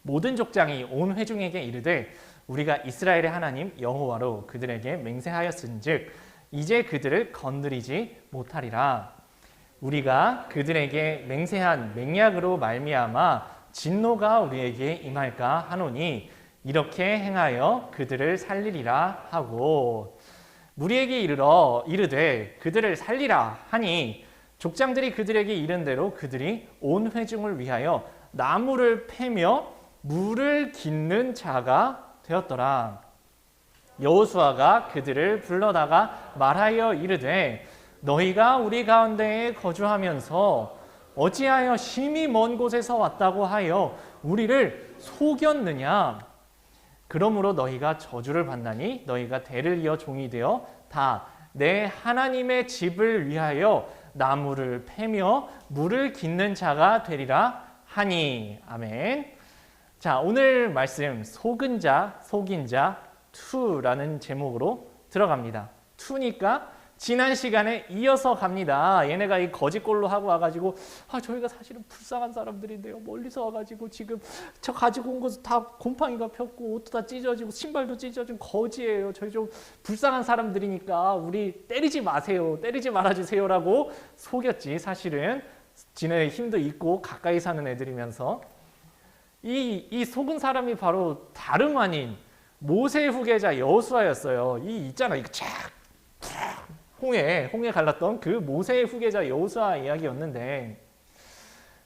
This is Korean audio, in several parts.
모든 족장이 온 회중에게 이르되 우리가 이스라엘의 하나님 여호와로 그들에게 맹세하였은즉 이제 그들을 건드리지 못하리라. 우리가 그들에게 맹세한 맹약으로 말미암아 진노가 우리에게 임할까 하노니 이렇게 행하여 그들을 살리리라 하고, 무리에게 이르되 그들을 살리라 하니 족장들이 그들에게 이른 대로 그들이 온 회중을 위하여 나무를 패며 물을 깃는 자가 되었더라. 여호수아가 그들을 불러다가 말하여 이르되 너희가 우리 가운데에 거주하면서 어찌하여 심히 먼 곳에서 왔다고 하여 우리를 속였느냐. 그러므로 너희가 저주를 받나니 너희가 대를 이어 종이 되어 다 내 하나님의 집을 위하여 나무를 패며 물을 깃는 자가 되리라 하니. 아멘. 자, 오늘 말씀 속은 자, 속인 자 2라는 제목으로 들어갑니다. 2니까 지난 시간에 이어서 갑니다. 얘네가 이 거짓골로 하고 와가지고 저희가 사실은 불쌍한 사람들인데요. 멀리서 와가지고 지금 저 가지고 온 것은 다 곰팡이가 폈고 옷도 다 찢어지고 신발도 찢어진 거지예요. 저희 좀 불쌍한 사람들이니까 우리 때리지 마세요. 때리지 말아주세요라고 속였지. 사실은 지네 힘도 있고 가까이 사는 애들이면서 이 속은 사람이 바로 다름 아닌 모세의 후계자 여호수아였어요. 이 있잖아, 이거 쫙 홍해 갈랐던 그 모세의 후계자 여호수아 이야기였는데,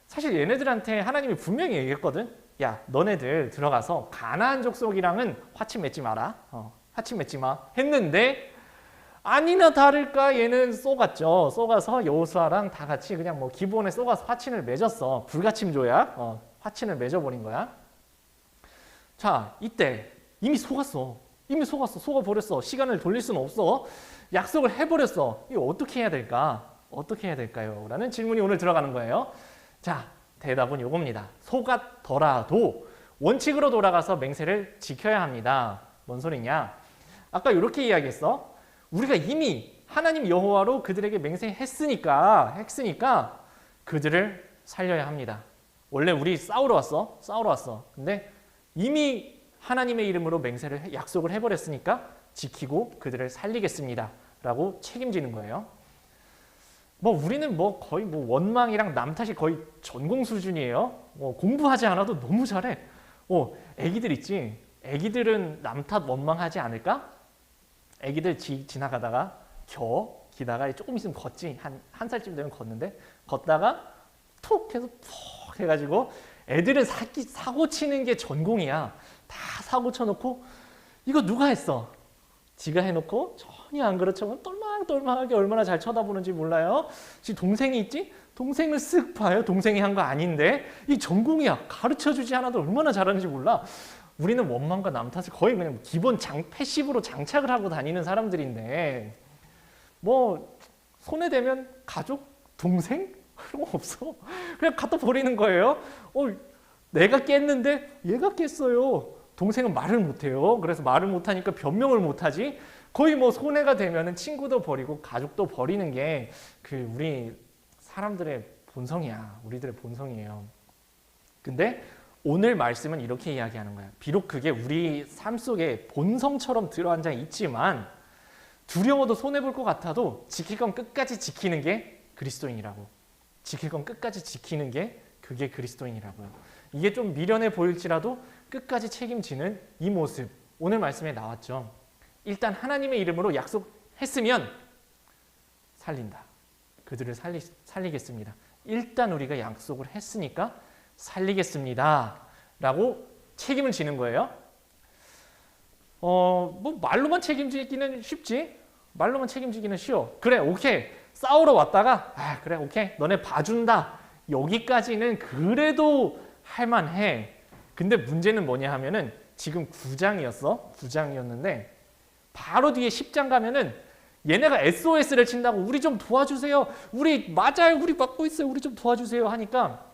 사실 얘네들한테 하나님이 분명히 얘기했거든. 야, 너네들 들어가서 가나안 족속이랑은 화친 맺지 마라. 화친 맺지 마. 했는데 아니나 다를까 얘는 쏘갔죠. 쏘가서 여호수아랑 다 같이 그냥 뭐 기본에 쏘가서 화친을 맺었어. 불가침조야. 화친을 맺어버린 거야. 자, 이때 이미 속았어. 속아버렸어. 시간을 돌릴 수는 없어. 약속을 해버렸어. 이거 어떻게 해야 될까? 어떻게 해야 될까요? 라는 질문이 오늘 들어가는 거예요. 자, 대답은 요겁니다. 속았더라도 원칙으로 돌아가서 맹세를 지켜야 합니다. 뭔 소리냐? 아까 이렇게 이야기했어. 우리가 이미 하나님 여호와로 그들에게 맹세했으니까 그들을 살려야 합니다. 원래 우리 싸우러 왔어. 근데 이미 하나님의 이름으로 약속을 해버렸으니까 지키고 그들을 살리겠습니다 라고 책임지는 거예요. 우리는 거의 원망이랑 남 탓이 거의 전공 수준이에요. 공부하지 않아도 너무 잘해. 애기들 있지. 애기들은 남 탓 원망하지 않을까? 애기들 지나가다가 기다가 조금 있으면 걷지. 한 살쯤 되면 걷는데 걷다가 톡 해서 푹 해가지고, 애들은 사고 치는 게 전공이야. 다 사고 쳐놓고 이거 누가 했어? 지가 해놓고 전혀 안 그렇지만 똘망똘망하게 얼마나 잘 쳐다보는지 몰라요. 지금 동생이 있지? 동생을 쓱 봐요. 동생이 한 거 아닌데 이 전공이야. 가르쳐주지 않아도 얼마나 잘하는지 몰라. 우리는 원망과 남 탓을 거의 그냥 기본 패시브로 장착을 하고 다니는 사람들인데, 손에 대면 가족? 동생? 그런 거 없어. 그냥 갖다 버리는 거예요. 내가 깼는데 얘가 깼어요. 동생은 말을 못해요. 그래서 말을 못하니까 변명을 못하지. 거의 손해가 되면은 친구도 버리고 가족도 버리는 게 우리 사람들의 본성이야. 우리들의 본성이에요. 근데 오늘 말씀은 이렇게 이야기하는 거야. 비록 그게 우리 삶 속에 본성처럼 들어앉아 있지만 두려워도 손해볼 것 같아도 지킬 건 끝까지 지키는 게 그리스도인이라고. 지킬 건 끝까지 지키는 게 그게 그리스도인이라고요. 이게 좀 미련해 보일지라도 끝까지 책임지는 이 모습, 오늘 말씀에 나왔죠. 일단 하나님의 이름으로 약속했으면 살린다. 그들을 살리겠습니다. 일단 우리가 약속을 했으니까 살리겠습니다 라고 책임을 지는 거예요. 말로만 책임지기는 쉽지. 말로만 책임지기는 쉬워. 그래, 오케이. 싸우러 왔다가 그래, 오케이. 너네 봐준다. 여기까지는 그래도 할만해. 근데 문제는 뭐냐 하면은 지금 9장이었는데 바로 뒤에 10장 가면은 얘네가 SOS를 친다고 우리 좀 도와주세요. 우리 맞고 있어요. 우리 좀 도와주세요 하니까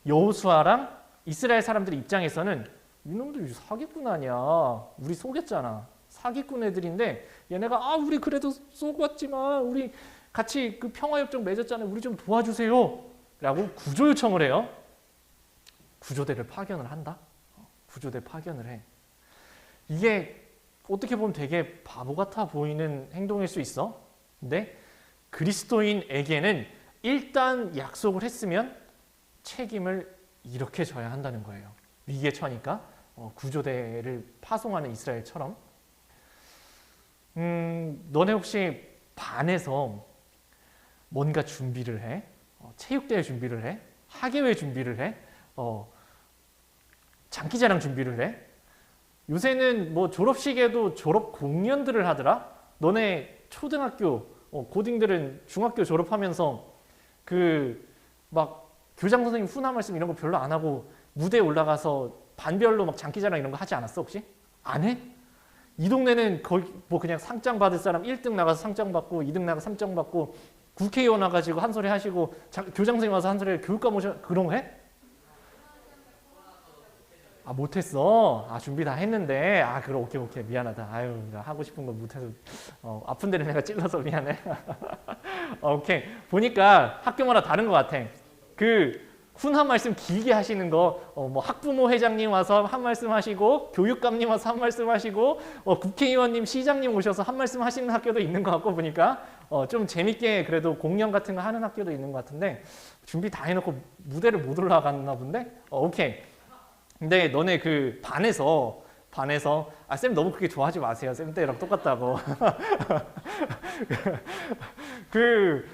여호수아랑 이스라엘 사람들 입장에서는 이놈들 사기꾼 아니야. 우리 속였잖아. 사기꾼 애들인데 얘네가 우리 그래도 속았지만 우리 같이 그 평화협정 맺었잖아요. 우리 좀 도와주세요 라고 구조 요청을 해요. 구조대를 파견을 한다. 구조대 파견을 해. 이게 어떻게 보면 되게 바보 같아 보이는 행동일 수 있어. 근데 그리스도인에게는 일단 약속을 했으면 책임을 이렇게 져야 한다는 거예요. 위기에 처하니까 구조대를 파송하는 이스라엘처럼. 너네 혹시 반에서 뭔가 준비를 해? 체육대회 준비를 해? 학예회 준비를 해? 장기자랑 준비를 해? 요새는 뭐 졸업식에도 졸업 공연들을 하더라? 너네 초등학교, 고딩들은 중학교 졸업하면서 그 막 교장 선생님 훈화 말씀 이런 거 별로 안 하고 무대에 올라가서 반별로 막 장기자랑 이런 거 하지 않았어 혹시? 안 해? 이 동네는 거의 뭐 그냥 상장 받을 사람 1등 나가서 상장 받고 2등 나가서 상장 받고 국회의원 와가지고 한 소리 하시고 교장 선생님 와서 한 소리 교육감 오셔 그런 거 해? 아 못했어. 아 준비 다 했는데 그럼 오케이 미안하다. 아유 하고 싶은 거 못해서 아픈 데를 내가 찔러서 미안해. 오케이 보니까 학교마다 다른 것 같아. 그 훈화 말씀 길게 하시는 거 뭐 학부모 회장님 와서 한 말씀 하시고 교육감님 와서 한 말씀 하시고 국회의원님 시장님 오셔서 한 말씀 하시는 학교도 있는 것 같고 보니까 좀 재밌게 그래도 공연 같은 거 하는 학교도 있는 것 같은데 준비 다 해놓고 무대를 못 올라갔나 본데 오케이. 근데 너네 그 반에서 쌤 너무 크게 좋아하지 마세요. 쌤 때랑 똑같다고. 그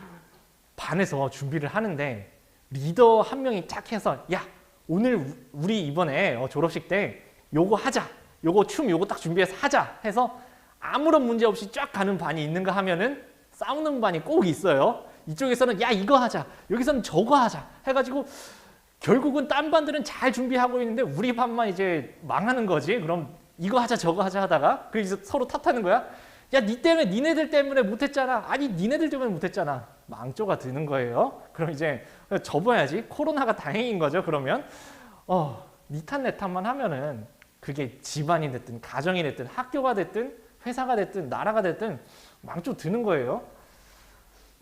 반에서 준비를 하는데 리더 한 명이 쫙 해서 야 오늘 우리 이번에 졸업식 때 요거 하자. 요거 춤 요거 딱 준비해서 하자 해서 아무런 문제 없이 쫙 가는 반이 있는가 하면은 싸우는 반이 꼭 있어요. 이쪽에서는 야 이거 하자. 여기서는 저거 하자. 해가지고 결국은 딴 반들은 잘 준비하고 있는데 우리 반만 이제 망하는 거지. 그럼 이거 하자 저거 하자 하다가 그래서 서로 탓하는 거야. 야 니 때문에 니네들 때문에 못했잖아. 아니 니네들 때문에 못했잖아. 망조가 드는 거예요. 그럼 이제 접어야지. 코로나가 다행인 거죠. 그러면 니 탓 내 탓만 하면은 그게 집안이 됐든 가정이 됐든 학교가 됐든 회사가 됐든 나라가 됐든 망조 드는 거예요.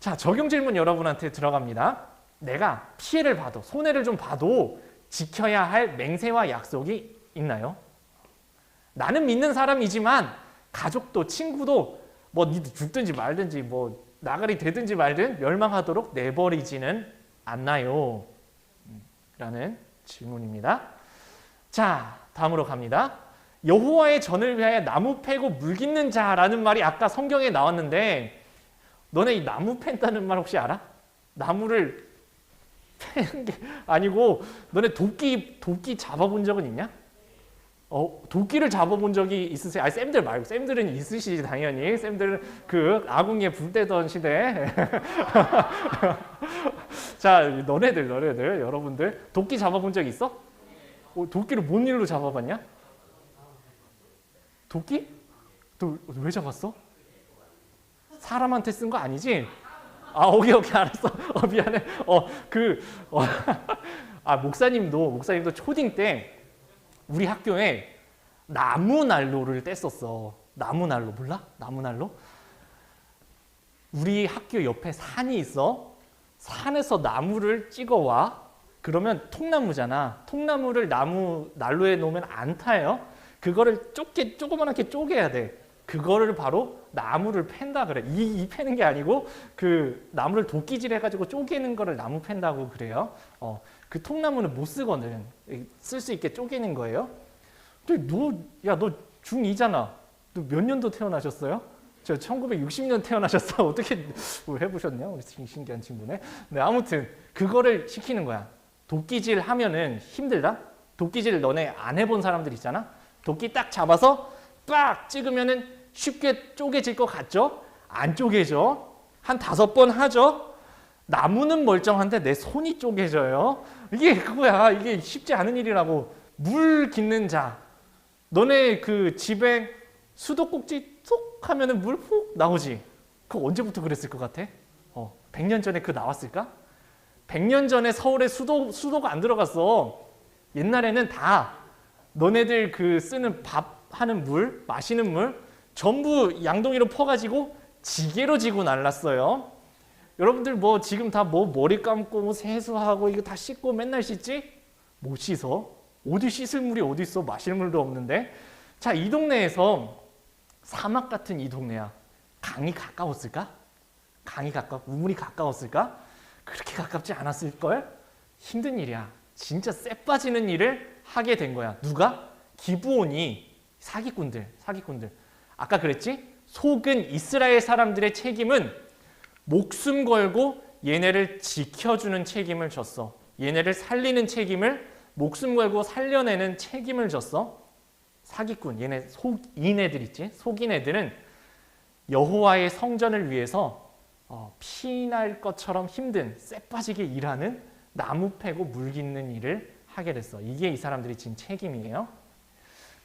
자 적용 질문 여러분한테 들어갑니다. 내가 피해를 봐도 손해를 좀 봐도 지켜야 할 맹세와 약속이 있나요? 나는 믿는 사람이지만 가족도 친구도 뭐 니들 죽든지 말든지 뭐 나가리 되든지 말든 멸망하도록 내버리지는 않나요? 라는 질문입니다. 자 다음으로 갑니다. 여호와의 전을 위하여 나무 패고 물 깃는 자라는 말이 아까 성경에 나왔는데 너네 이 나무 팬다는 말 혹시 알아? 나무를 패는 게 아니고 너네 도끼 잡아본 적은 있냐? 도끼를 잡아본 적이 있으세요? 아니 쌤들 말고 쌤들은 있으시지 당연히. 쌤들은 그 아궁이에 불 떼던 시대. 자 너네들 여러분들 도끼 잡아본 적 있어? 도끼를 뭔 일로 잡아봤냐? 도끼? 너 왜 잡았어? 사람한테 쓴 거 아니지? 오케이 알았어. 미안해. 목사님도 초딩 때 우리 학교에 나무난로를 뗐었어. 나무난로 몰라? 나무난로? 우리 학교 옆에 산이 있어. 산에서 나무를 찍어와. 그러면 통나무잖아. 통나무를 난로에 놓으면 안 타요. 그거를 조그맣게 쪼개야 돼. 그거를 바로 나무를 팬다 그래. 이 패는 게 아니고 그 나무를 도끼질 해가지고 쪼개는 거를 나무 팬다고 그래요. 그 통나무는 못 쓰거든. 쓸 수 있게 쪼개는 거예요. 근데 너 중2잖아. 너 몇 년도 태어나셨어요? 저 1960년 태어나셨어. 어떻게 뭐 해보셨냐? 우리 신기한 친구네. 네, 아무튼 그거를 시키는 거야. 도끼질 하면은 힘들다? 도끼질 너네 안 해본 사람들 있잖아? 도끼 딱 잡아서 빡 찍으면은 쉽게 쪼개질 것 같죠? 안 쪼개져. 한 5번 하죠? 나무는 멀쩡한데 내 손이 쪼개져요. 이게 그거야. 이게 쉽지 않은 일이라고. 물 깃는 자. 너네 그 집에 수도꼭지 쏙 하면은 물 훅 나오지. 그거 언제부터 그랬을 것 같아? 100년 전에 그거 나왔을까? 100년 전에 서울에 수도가 안 들어갔어. 옛날에는 다 너네들 그 쓰는 밥 하는 물, 마시는 물 전부 양동이로 퍼가지고 지게로 지고 날랐어요. 여러분들 뭐 지금 다 뭐 머리 감고 뭐 세수하고 이거 다 씻고 맨날 씻지? 못 씻어. 어디 씻을 물이 어디 있어? 마실 물도 없는데. 자, 이 동네에서 사막 같은 이 동네야. 강이 가까웠을까? 우물이 가까웠을까? 그렇게 가깝지 않았을걸? 힘든 일이야. 진짜 쎄 빠지는 일을 하게 된 거야. 누가? 기브온이 사기꾼들. 아까 그랬지? 속은 이스라엘 사람들의 책임은 목숨 걸고 얘네를 지켜주는 책임을 졌어. 얘네를 살리는 책임을 목숨 걸고 살려내는 책임을 졌어. 사기꾼, 얘네 속인 애들 있지? 속인 애들은 여호와의 성전을 위해서 피날 것처럼 힘든 쎄 빠지게 일하는 나무 패고 물 깃는 일을 하게 됐어. 이게 이 사람들이 진 책임이에요.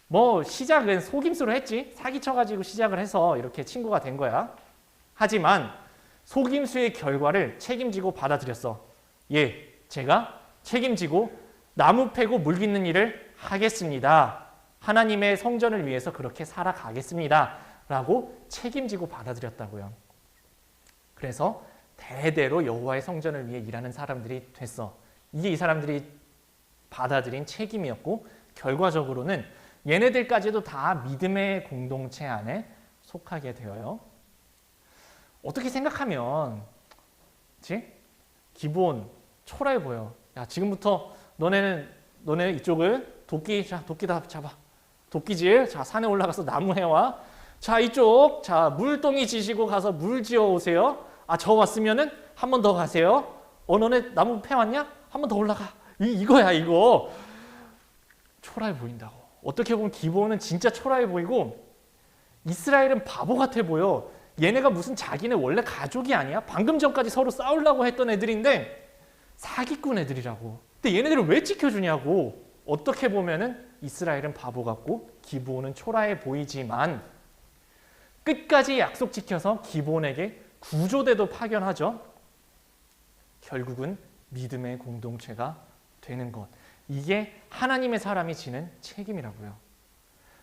뭐 시작은 속임수로 했지. 사기쳐가지고 시작을 해서 이렇게 친구가 된 거야. 하지만 속임수의 결과를 책임지고 받아들였어. 예, 제가 책임지고 나무 패고 물 깃는 일을 하겠습니다. 하나님의 성전을 위해서 그렇게 살아가겠습니다. 라고 책임지고 받아들였다고요. 그래서 대대로 여호와의 성전을 위해 일하는 사람들이 됐어. 이게 이 사람들이 받아들인 책임이었고 결과적으로는 얘네들까지도 다 믿음의 공동체 안에 속하게 되어요. 어떻게 생각하면 그치? 기본 초라해 보여. 야, 지금부터 너네 이쪽을 도끼 다 잡아. 도끼질. 자, 산에 올라가서 나무 해와. 자, 이쪽. 자, 물동이 지시고 가서 물 지어 오세요. 아, 저 왔으면은 한 번 더 가세요. 너네 나무 패왔냐? 한 번 더 올라가. 이거야, 이거. 초라해 보인다고. 어떻게 보면 기브온은 진짜 초라해 보이고 이스라엘은 바보 같아 보여. 얘네가 무슨 자기네 원래 가족이 아니야? 방금 전까지 서로 싸우려고 했던 애들인데 사기꾼 애들이라고. 근데 얘네들을 왜 지켜주냐고. 어떻게 보면은 이스라엘은 바보 같고 기브온은 초라해 보이지만 끝까지 약속 지켜서 기브온에게 구조대도 파견하죠. 결국은 믿음의 공동체가 되는 것. 이게 하나님의 사람이 지는 책임이라고요.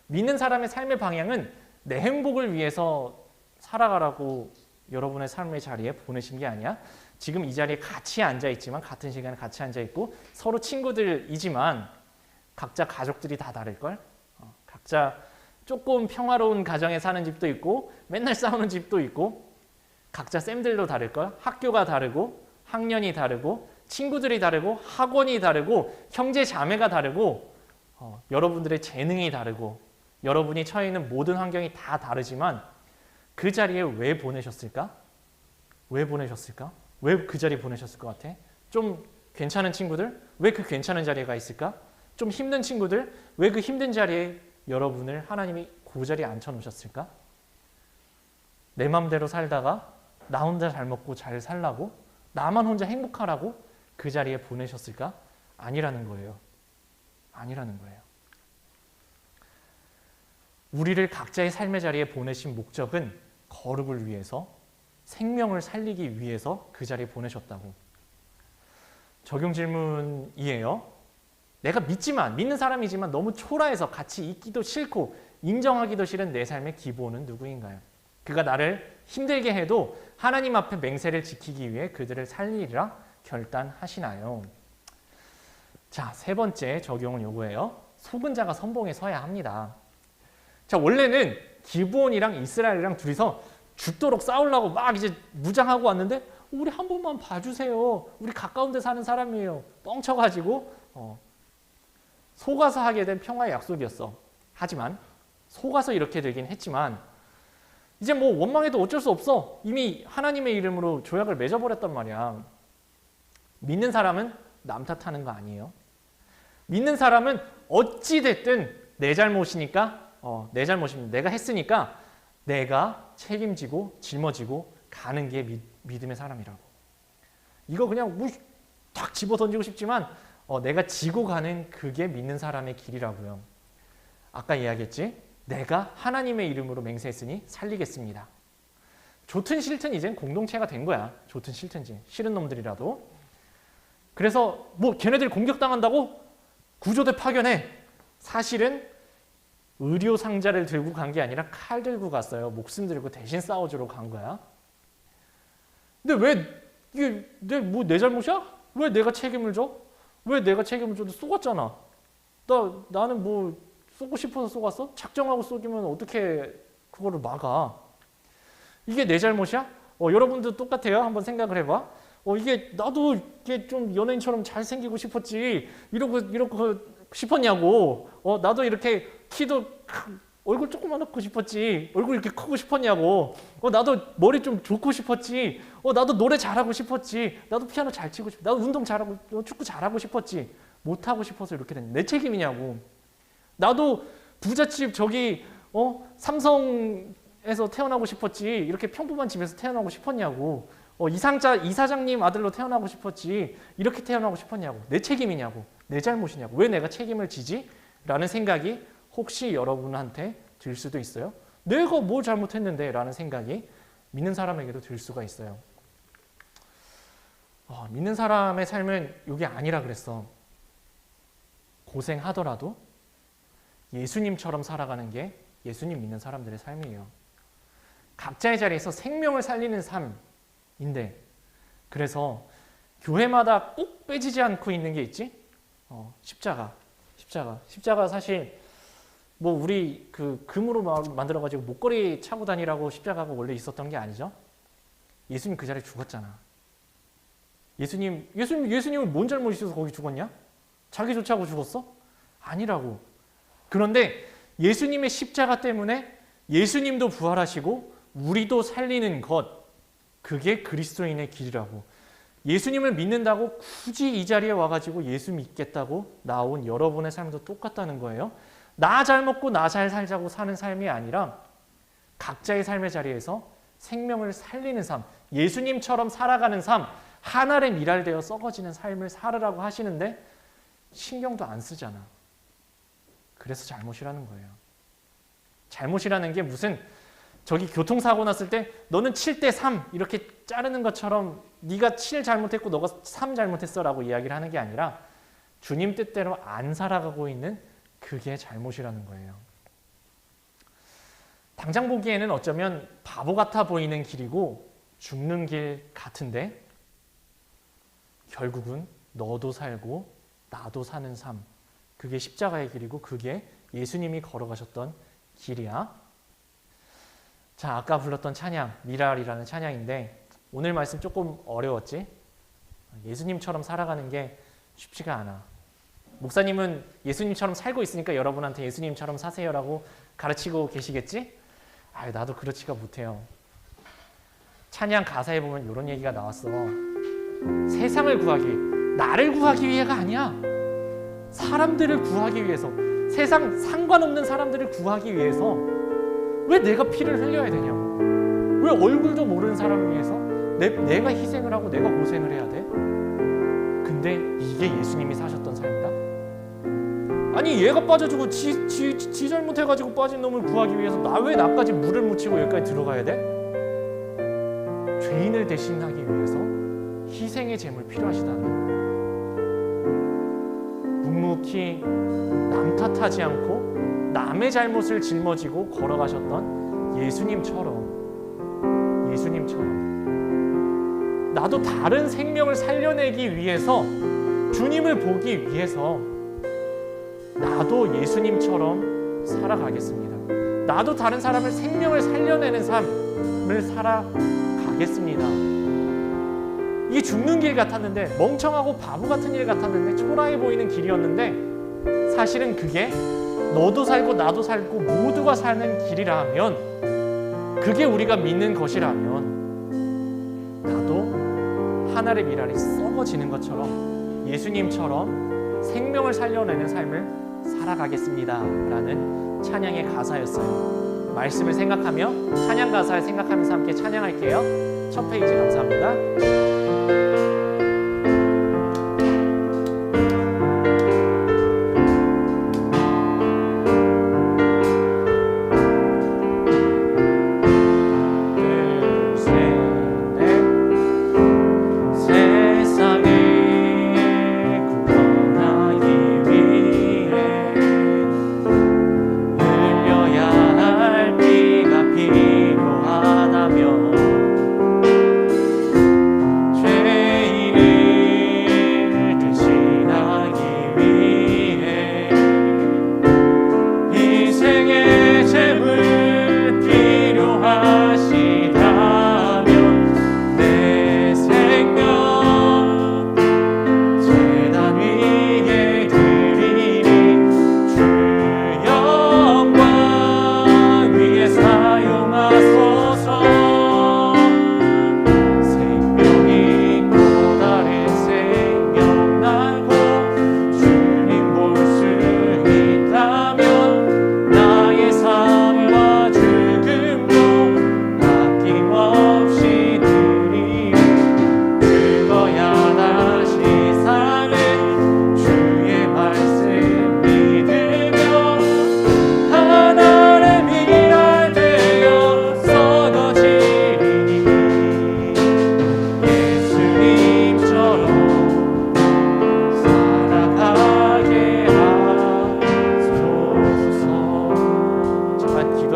믿는 사람의 삶의 방향은 내 행복을 위해서 살아가라고 여러분의 삶의 자리에 보내신 게 아니야. 지금 이 자리에 같이 앉아있지만 같은 시간에 같이 앉아있고 서로 친구들이지만 각자 가족들이 다 다를걸? 각자 조금 평화로운 가정에 사는 집도 있고 맨날 싸우는 집도 있고 각자 쌤들도 다를걸? 학교가 다르고 학년이 다르고 친구들이 다르고 학원이 다르고 형제 자매가 다르고 여러분들의 재능이 다르고 여러분이 처해 있는 모든 환경이 다 다르지만 그 자리에 왜 보내셨을까? 왜 보내셨을까? 왜 그 자리에 보내셨을 것 같아? 좀 괜찮은 친구들? 왜 그 괜찮은 자리에 있을까? 좀 힘든 친구들? 왜 그 힘든 자리에 여러분을 하나님이 그 자리에 앉혀놓으셨을까? 내 맘대로 살다가 나 혼자 잘 먹고 잘 살라고? 나만 혼자 행복하라고 그 자리에 보내셨을까? 아니라는 거예요. 아니라는 거예요. 우리를 각자의 삶의 자리에 보내신 목적은 거룩을 위해서, 생명을 살리기 위해서 그 자리에 보내셨다고. 적용 질문이에요. 내가 믿는 사람이지만 너무 초라해서 같이 있기도 싫고 인정하기도 싫은 내 삶의 기본은 누구인가요? 그가 나를 힘들게 해도 하나님 앞에 맹세를 지키기 위해 그들을 살리리라 결단하시나요? 자, 세 번째 적용은 요거예요. 속은 자가 선봉에 서야 합니다. 자, 원래는 기브온이랑 이스라엘이랑 둘이서 죽도록 싸우려고 막 이제 무장하고 왔는데 우리 한 번만 봐주세요. 우리 가까운 데 사는 사람이에요. 뻥쳐가지고 속아서 하게 된 평화의 약속이었어. 하지만 속아서 이렇게 되긴 했지만 이제 뭐 원망해도 어쩔 수 없어. 이미 하나님의 이름으로 조약을 맺어버렸단 말이야. 믿는 사람은 남 탓하는 거 아니에요. 믿는 사람은 어찌 됐든 내 잘못이니까 내 잘못입니다. 내가 했으니까 내가 책임지고 짊어지고 가는 게 믿음의 사람이라고. 이거 그냥 탁 집어 던지고 싶지만 내가 지고 가는 그게 믿는 사람의 길이라고요. 아까 이야기했지? 내가 하나님의 이름으로 맹세했으니 살리겠습니다. 좋든 싫든 이젠 공동체가 된 거야. 좋든 싫든지. 싫은 놈들이라도. 그래서 뭐 걔네들 공격당한다고 구조대 파견해. 사실은 의료 상자를 들고 간 게 아니라 칼 들고 갔어요. 목숨 들고 대신 싸워주러 간 거야. 근데 왜 이게 내 잘못이야? 왜 내가 책임을 져? 왜 내가 책임을 줘도 속았잖아. 나는 뭐 쏘고 싶어서 쏘갔어? 작정하고 쏘기면 어떻게 그거를 막아? 이게 내 잘못이야? 여러분도 똑같아요. 한번 생각을 해봐. 이게 나도 이게 좀 연예인처럼 잘생기고 싶었지. 이러고 싶었냐고. 나도 이렇게 키도 얼굴 조그맣고 싶었지. 얼굴 이렇게 크고 싶었냐고. 나도 머리 좀 좋고 싶었지. 나도 노래 잘하고 싶었지. 나도 피아노 잘 치고 싶었지. 나도 운동 잘하고 축구 잘하고 싶었지. 못하고 싶어서 이렇게 된 내 책임이냐고. 나도 부잣집 저기 삼성에서 태어나고 싶었지. 이렇게 평범한 집에서 태어나고 싶었냐고. 이사장님 아들로 태어나고 싶었지. 이렇게 태어나고 싶었냐고. 내 책임이냐고. 내 잘못이냐고. 왜 내가 책임을 지지? 라는 생각이 혹시 여러분한테 들 수도 있어요. 내가 뭘 잘못했는데? 라는 생각이 믿는 사람에게도 들 수가 있어요. 믿는 사람의 삶은 이게 아니라 그랬어. 고생하더라도 예수님처럼 살아가는 게 예수님 믿는 사람들의 삶이에요. 각자의 자리에서 생명을 살리는 삶인데, 그래서 교회마다 꼭 빼지지 않고 있는 게 있지? 십자가 사실 뭐 우리 그 금으로 만들어가지고 목걸이 차고 다니라고 십자가가 원래 있었던 게 아니죠. 예수님 그 자리에 죽었잖아. 예수님은 뭔 잘못이 있어서 거기 죽었냐? 자기 좋자고 죽었어? 아니라고. 그런데 예수님의 십자가 때문에 예수님도 부활하시고 우리도 살리는 것, 그게 그리스도인의 길이라고. 예수님을 믿는다고 굳이 이 자리에 와가지고 예수 믿겠다고 나온 여러분의 삶도 똑같다는 거예요. 나 잘 먹고 나 잘 살자고 사는 삶이 아니라 각자의 삶의 자리에서 생명을 살리는 삶, 예수님처럼 살아가는 삶, 하늘에 미랄되어 썩어지는 삶을 살으라고 하시는데 신경도 안 쓰잖아. 그래서 잘못이라는 거예요. 잘못이라는 게 무슨 저기 교통사고 났을 때 너는 7대3 이렇게 자르는 것처럼 네가 7 잘못했고 너가 3 잘못했어 라고 이야기를 하는 게 아니라 주님 뜻대로 안 살아가고 있는 그게 잘못이라는 거예요. 당장 보기에는 어쩌면 바보 같아 보이는 길이고 죽는 길 같은데 결국은 너도 살고 나도 사는 삶, 그게 십자가의 길이고 그게 예수님이 걸어가셨던 길이야. 자, 아까 불렀던 찬양, 미랄이라는 찬양인데 오늘 말씀 조금 어려웠지? 예수님처럼 살아가는 게 쉽지가 않아. 목사님은 예수님처럼 살고 있으니까 여러분한테 예수님처럼 사세요라고 가르치고 계시겠지? 나도 그렇지가 못해요. 찬양 가사에 보면 이런 얘기가 나왔어. 세상을 구하기, 나를 구하기 위해가 아니야. 사람들을 구하기 위해서, 세상 상관없는 사람들을 구하기 위해서 왜 내가 피를 흘려야 되냐고. 왜 얼굴도 모르는 사람을 위해서 내가 희생을 하고 내가 고생을 해야 돼? 근데 이게 예수님이 사셨던 삶이다? 아니 얘가 빠져주고 지 잘못해가지고 빠진 놈을 구하기 위해서 왜 나까지 물을 묻히고 여기까지 들어가야 돼? 죄인을 대신하기 위해서 희생의 제물 필요하시다는, 묵묵히 남 탓하지 않고 남의 잘못을 짊어지고 걸어가셨던 예수님처럼 나도 다른 생명을 살려내기 위해서, 주님을 보기 위해서 나도 예수님처럼 살아가겠습니다. 나도 다른 사람을 생명을 살려내는 삶을 살아가겠습니다. 이게 죽는 길 같았는데, 멍청하고 바보 같은 일 같았는데, 초라해 보이는 길이었는데 사실은 그게 너도 살고 나도 살고 모두가 사는 길이라면, 그게 우리가 믿는 것이라면 나도 하늘의 미랄이 썩어지는 것처럼 예수님처럼 생명을 살려내는 삶을 살아가겠습니다 라는 찬양의 가사였어요. 말씀을 생각하며 찬양 가사를 생각하면서 함께 찬양할게요. 첫 페이지 감사합니다. 죄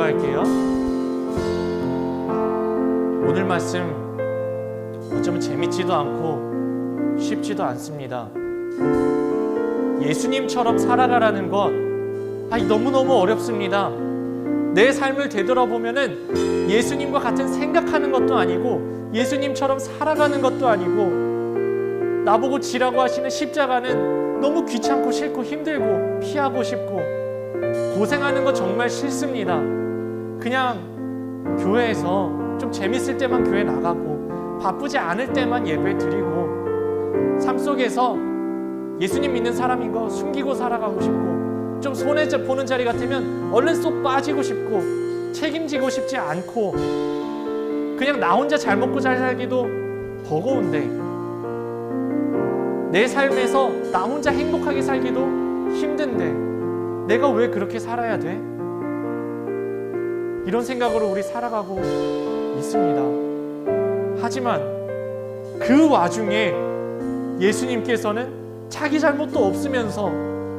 기도할게요. 오늘 말씀 어쩌면 재밌지도 않고 쉽지도 않습니다. 예수님처럼 살아가라는 것 너무너무 어렵습니다. 내 삶을 되돌아보면은 예수님과 같은 생각하는 것도 아니고 예수님처럼 살아가는 것도 아니고 나보고 지라고 하시는 십자가는 너무 귀찮고 싫고 힘들고 피하고 싶고 고생하는 거 정말 싫습니다. 그냥 교회에서 좀 재밌을 때만 교회 나가고 바쁘지 않을 때만 예배 드리고 삶 속에서 예수님 믿는 사람인 거 숨기고 살아가고 싶고 좀 손해보는 자리 같으면 얼른 쏙 빠지고 싶고 책임지고 싶지 않고 그냥 나 혼자 잘 먹고 잘 살기도 버거운데 내 삶에서 나 혼자 행복하게 살기도 힘든데 내가 왜 그렇게 살아야 돼? 이런 생각으로 우리 살아가고 있습니다. 하지만 그 와중에 예수님께서는 자기 잘못도 없으면서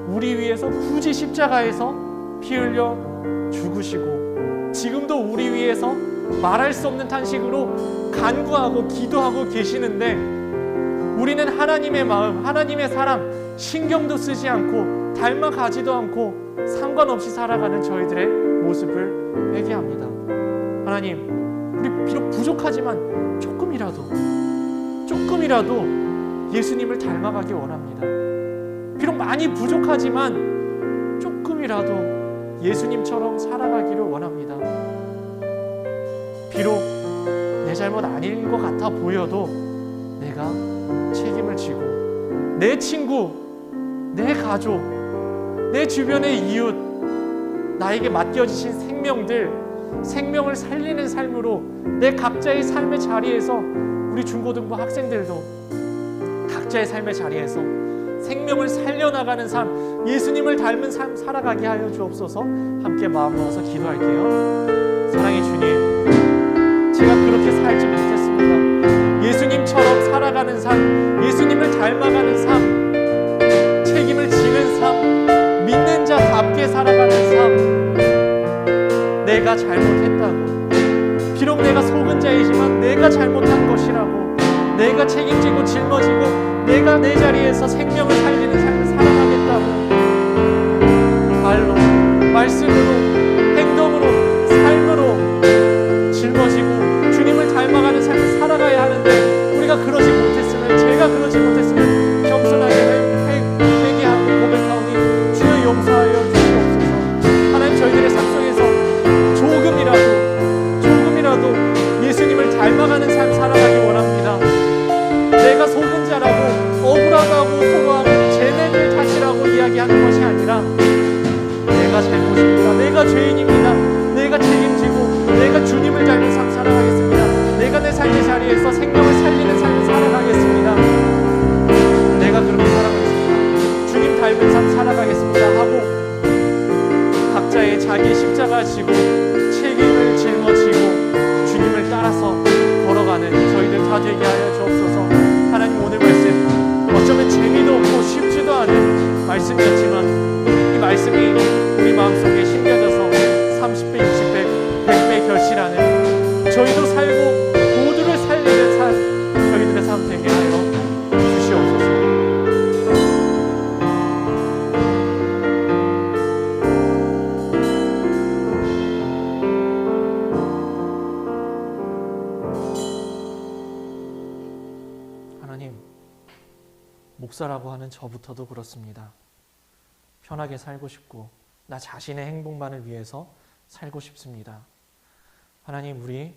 우리 위해서 굳이 십자가에서 피 흘려 죽으시고 지금도 우리 위해서 말할 수 없는 탄식으로 간구하고 기도하고 계시는데 우리는 하나님의 마음, 하나님의 사랑 신경도 쓰지 않고 닮아가지도 않고 상관없이 살아가는 저희들의 모습을 회개합니다. 하나님, 우리 비록 부족하지만 조금이라도 예수님을 닮아가기 원합니다. 비록 많이 부족하지만 조금이라도 예수님처럼 살아가기를 원합니다. 비록 내 잘못 아닌 것 같아 보여도 내가 책임을 지고 내 친구, 내 가족, 내 주변의 이웃, 나에게 맡겨주신 생명을 살리는 삶으로 내 각자의 삶의 자리에서 우리 중고등부 학생들도 각자의 삶의 자리에서 생명을 살려나가는 삶, 예수님을 닮은 삶 살아가게 하여 주옵소서. 함께 마음 모아서 기도할게요. 사랑의 주님, 제가 그렇게 살지 못했습니다. 예수님처럼 살아가는 삶, 예수님을 닮아가는 삶, 책임을 지는 삶, 믿는 자답게 살아가는 삶, 내가 잘못했다고, 비록 내가 속은 자이지만 내가 잘못한 것이라고, 내가 책임지고 짊어지고 내가 내 자리에서 생명을 살리는 삶을 살아가겠다고 말로, 말씀으로, 행동으로, 삶으로 짊어지고 주님을 닮아가는 삶을 살아가야 하는데 우리가 그러지 못했으면, 제가 그러지 못했으면 겸손하게 회개하고 고백하오니 주여 용서하여 주시옵소서. 하나님, 저희들의 삶 속에서 조금이라도 예수님을 닮아가는 삶 살아가기 원합니다. 내가 속은 자라고 억울하다고 토로하고 쟤네들 탓이라고 이야기하는 것이 아니라 내가 잘못입니다. 내가 죄인입니다. 내가 책임지고 내가 주님을 닮은 삶 살아가겠습니다. 내가 내 삶의 자리에서 생명을 살리는 삶을 살아가겠습니다. 내가 그렇게 살아가겠습니다. 주님 닮은 삶 살아가겠습니다 하고 각자의 자기 십자가 지고 책임을 짊어지고 주님을 따라서 걸어가는 저희들 다 되게 하여 주옵소서. 하나님, 오늘 말씀 어쩌면 재미도 없고 쉽지도 않은 말씀이었지만 이 말씀이 우리 마음속에 심겨져서 30배, 60배, 100배 결실하는 저희도 살고 모두를 살리는 삶, 저희들의 삶 되게 하여 주시옵소서. 목사라고 하는 저부터도 그렇습니다. 편하게 살고 싶고 나 자신의 행복만을 위해서 살고 싶습니다. 하나님, 우리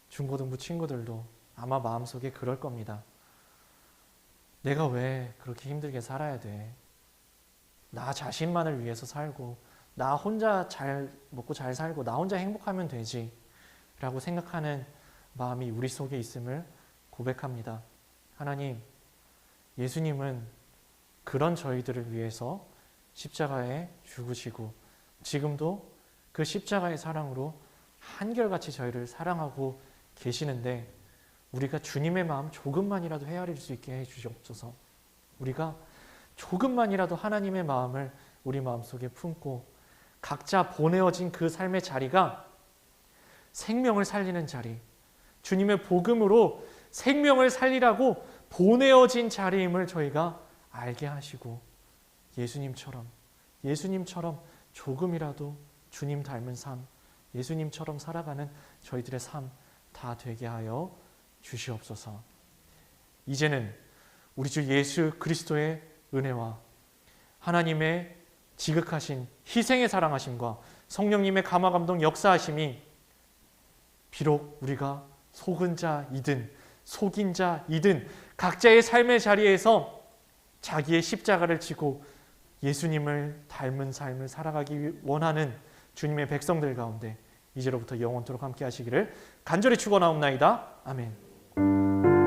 중고등부 친구들도 아마 마음속에 그럴 겁니다. 내가 왜 그렇게 힘들게 살아야 돼? 나 자신만을 위해서 살고 나 혼자 잘 먹고 잘 살고 나 혼자 행복하면 되지 라고 생각하는 마음이 우리 속에 있음을 고백합니다. 하나님, 예수님은 그런 저희들을 위해서 십자가에 죽으시고 지금도 그 십자가의 사랑으로 한결같이 저희를 사랑하고 계시는데 우리가 주님의 마음 조금만이라도 헤아릴 수 있게 해주시옵소서. 우리가 조금만이라도 하나님의 마음을 우리 마음속에 품고 각자 보내어진 그 삶의 자리가 생명을 살리는 자리, 주님의 복음으로 생명을 살리라고 보내어진 자리임을 저희가 알게 하시고 예수님처럼 조금이라도 주님 닮은 삶, 예수님처럼 살아가는 저희들의 삶 다 되게 하여 주시옵소서. 이제는 우리 주 예수 그리스도의 은혜와 하나님의 지극하신 희생의 사랑하심과 성령님의 감화감동 역사하심이 비록 우리가 속은 자이든 속인 자이든 각자의 삶의 자리에서 자기의 십자가를 지고 예수님을 닮은 삶을 살아가기 원하는 주님의 백성들 가운데 이제로부터 영원토록 함께 하시기를 간절히 축원하옵나이다. 아멘.